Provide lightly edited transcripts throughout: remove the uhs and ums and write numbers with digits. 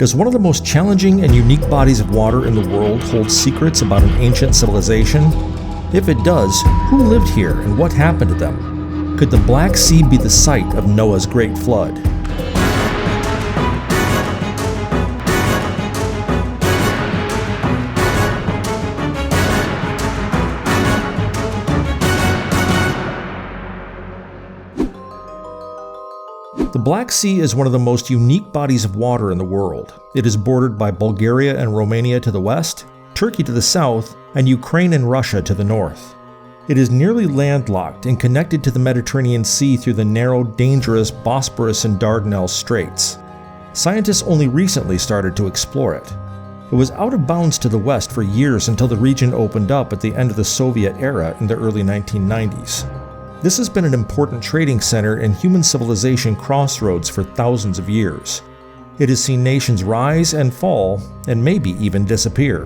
Does one of the most challenging and unique bodies of water in the world hold secrets about an ancient civilization? If it does, who lived here and what happened to them? Could the Black Sea be the site of Noah's Great Flood? The Black Sea is one of the most unique bodies of water in the world. It is bordered by Bulgaria and Romania to the west, Turkey to the south, and Ukraine and Russia to the north. It is nearly landlocked and connected to the Mediterranean Sea through the narrow, dangerous Bosporus and Dardanelles Straits. Scientists only recently started to explore it. It was out of bounds to the west for years until the region opened up at the end of the Soviet era in the early 1990s. This has been an important trading center and human civilization crossroads for thousands of years. It has seen nations rise and fall, and maybe even disappear.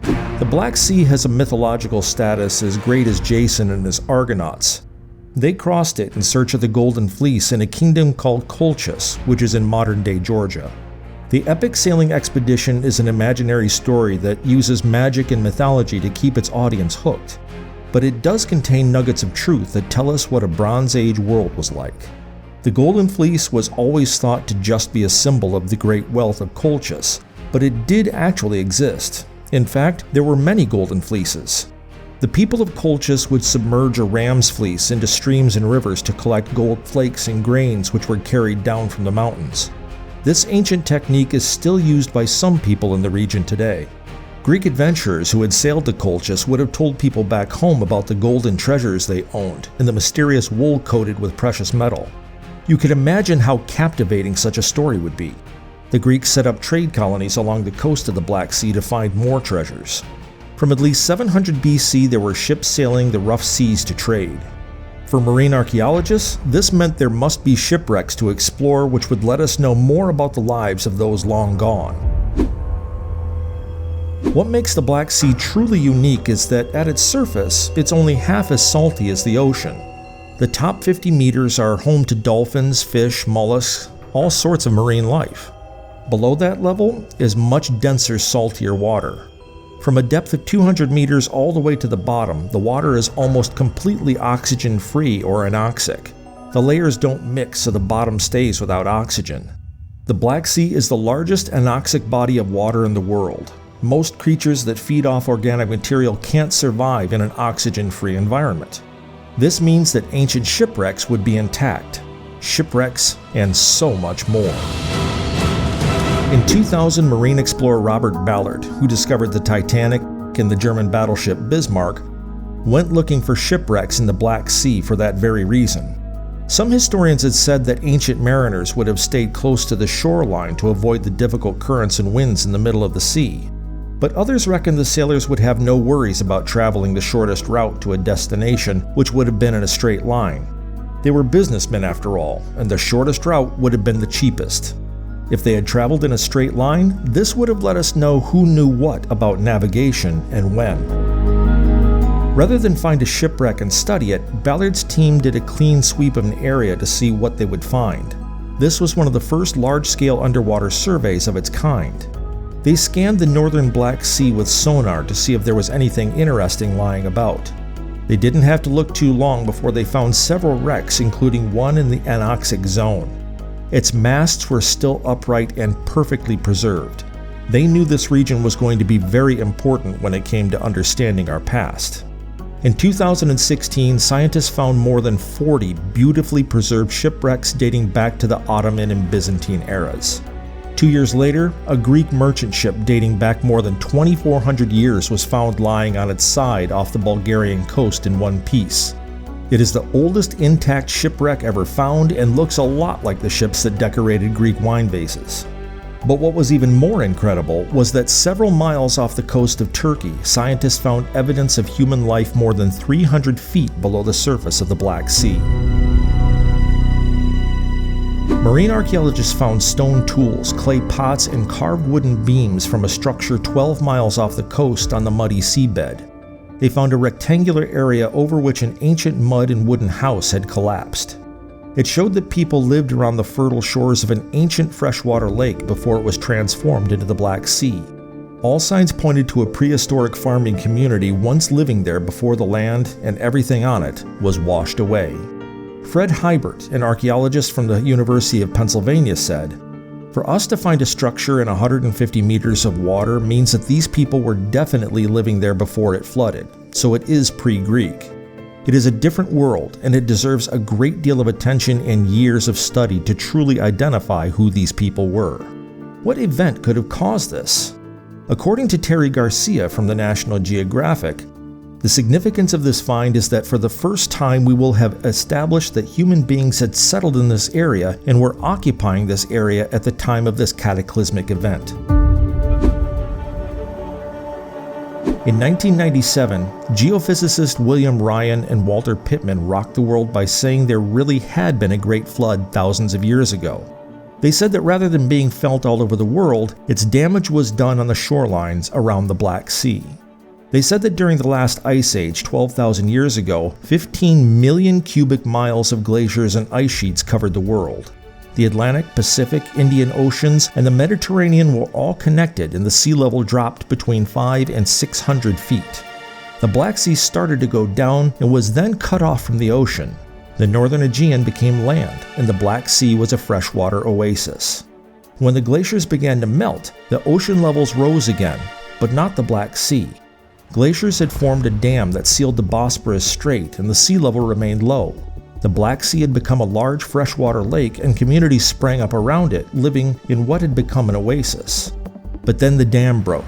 The Black Sea has a mythological status as great as Jason and his Argonauts. They crossed it in search of the Golden Fleece in a kingdom called Colchis, which is in modern-day Georgia. The epic sailing expedition is an imaginary story that uses magic and mythology to keep its audience hooked, but it does contain nuggets of truth that tell us what a Bronze Age world was like. The Golden Fleece was always thought to just be a symbol of the great wealth of Colchis, but it did actually exist. In fact, there were many golden fleeces. The people of Colchis would submerge a ram's fleece into streams and rivers to collect gold flakes and grains which were carried down from the mountains. This ancient technique is still used by some people in the region today. Greek adventurers who had sailed to Colchis would have told people back home about the golden treasures they owned and the mysterious wool coated with precious metal. You can imagine how captivating such a story would be. The Greeks set up trade colonies along the coast of the Black Sea to find more treasures. From at least 700 BC, there were ships sailing the rough seas to trade. For marine archaeologists, this meant there must be shipwrecks to explore, which would let us know more about the lives of those long gone. What makes the Black Sea truly unique is that at its surface, it's only half as salty as the ocean. The top 50 meters are home to dolphins, fish, mollusks, all sorts of marine life. Below that level is much denser, saltier water. From a depth of 200 meters all the way to the bottom, the water is almost completely oxygen-free or anoxic. The layers don't mix, so the bottom stays without oxygen. The Black Sea is the largest anoxic body of water in the world. Most creatures that feed off organic material can't survive in an oxygen-free environment. This means that ancient shipwrecks would be intact. Shipwrecks and so much more. In 2000, marine explorer Robert Ballard, who discovered the Titanic and the German battleship Bismarck, went looking for shipwrecks in the Black Sea for that very reason. Some historians had said that ancient mariners would have stayed close to the shoreline to avoid the difficult currents and winds in the middle of the sea. But others reckoned the sailors would have no worries about traveling the shortest route to a destination, which would have been in a straight line. They were businessmen after all, and the shortest route would have been the cheapest. If they had traveled in a straight line, this would have let us know who knew what about navigation and when. Rather than find a shipwreck and study it, Ballard's team did a clean sweep of an area to see what they would find. This was one of the first large-scale underwater surveys of its kind. They scanned the northern Black Sea with sonar to see if there was anything interesting lying about. They didn't have to look too long before they found several wrecks, including one in the anoxic zone. Its masts were still upright and perfectly preserved. They knew this region was going to be very important when it came to understanding our past. In 2016, scientists found more than 40 beautifully preserved shipwrecks dating back to the Ottoman and Byzantine eras. 2 years later, a Greek merchant ship dating back more than 2,400 years was found lying on its side off the Bulgarian coast in one piece. It is the oldest intact shipwreck ever found and looks a lot like the ships that decorated Greek wine vases. But what was even more incredible was that several miles off the coast of Turkey, scientists found evidence of human life more than 300 feet below the surface of the Black Sea. Marine archaeologists found stone tools, clay pots, and carved wooden beams from a structure 12 miles off the coast on the muddy seabed. They found a rectangular area over which an ancient mud and wooden house had collapsed. It showed that people lived around the fertile shores of an ancient freshwater lake before it was transformed into the Black Sea. All signs pointed to a prehistoric farming community once living there before the land and everything on it was washed away. Fred Hybert, an archaeologist from the University of Pennsylvania, said, "For us to find a structure in 150 meters of water means that these people were definitely living there before it flooded, so it is pre-Greek. It is a different world, and it deserves a great deal of attention and years of study to truly identify who these people were." What event could have caused this? According to Terry Garcia from the National Geographic, the significance of this find is that for the first time we will have established that human beings had settled in this area and were occupying this area at the time of this cataclysmic event. In 1997, geophysicist William Ryan and Walter Pittman rocked the world by saying there really had been a great flood thousands of years ago. They said that rather than being felt all over the world, its damage was done on the shorelines around the Black Sea. They said that during the last ice age, 12,000 years ago, 15 million cubic miles of glaciers and ice sheets covered the world. The Atlantic, Pacific, Indian Oceans, and the Mediterranean were all connected, and the sea level dropped between 500 and 600 feet. The Black Sea started to go down and was then cut off from the ocean. The northern Aegean became land, and the Black Sea was a freshwater oasis. When the glaciers began to melt, the ocean levels rose again, but not the Black Sea. Glaciers had formed a dam that sealed the Bosporus Strait, and the sea level remained low. The Black Sea had become a large freshwater lake, and communities sprang up around it, living in what had become an oasis. But then the dam broke.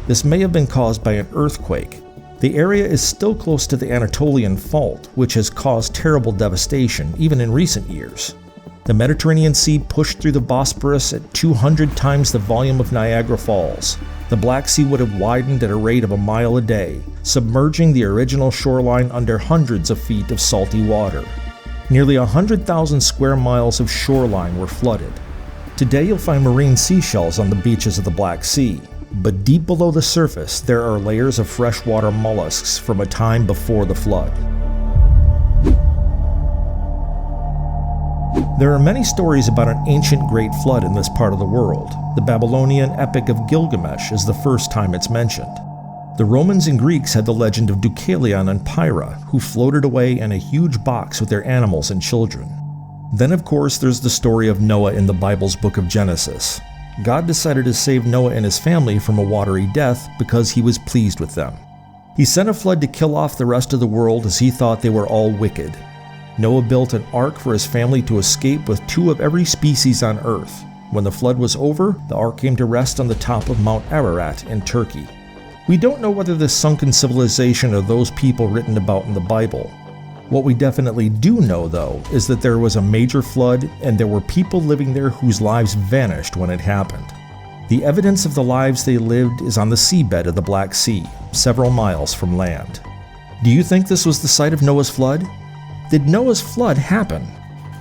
This may have been caused by an earthquake. The area is still close to the Anatolian Fault, which has caused terrible devastation, even in recent years. The Mediterranean Sea pushed through the Bosporus at 200 times the volume of Niagara Falls. The Black Sea would have widened at a rate of a mile a day, submerging the original shoreline under hundreds of feet of salty water. Nearly 100,000 square miles of shoreline were flooded. Today you'll find marine seashells on the beaches of the Black Sea, but deep below the surface there are layers of freshwater mollusks from a time before the flood. There are many stories about an ancient great flood in this part of the world. The Babylonian epic of Gilgamesh is the first time it's mentioned. The Romans and Greeks had the legend of Deucalion and Pyrrha, who floated away in a huge box with their animals and children. Then of course there's the story of Noah in the Bible's book of Genesis. God decided to save Noah and his family from a watery death because he was pleased with them. He sent a flood to kill off the rest of the world as he thought they were all wicked. Noah built an ark for his family to escape with 2 of every species on earth. When the flood was over, the ark came to rest on the top of Mount Ararat in Turkey. We don't know whether this sunken civilization are those people written about in the Bible. What we definitely do know, though, is that there was a major flood and there were people living there whose lives vanished when it happened. The evidence of the lives they lived is on the seabed of the Black Sea, several miles from land. Do you think this was the site of Noah's flood? Did Noah's flood happen?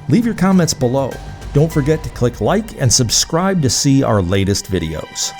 Leave your comments below. Don't forget to click like and subscribe to see our latest videos.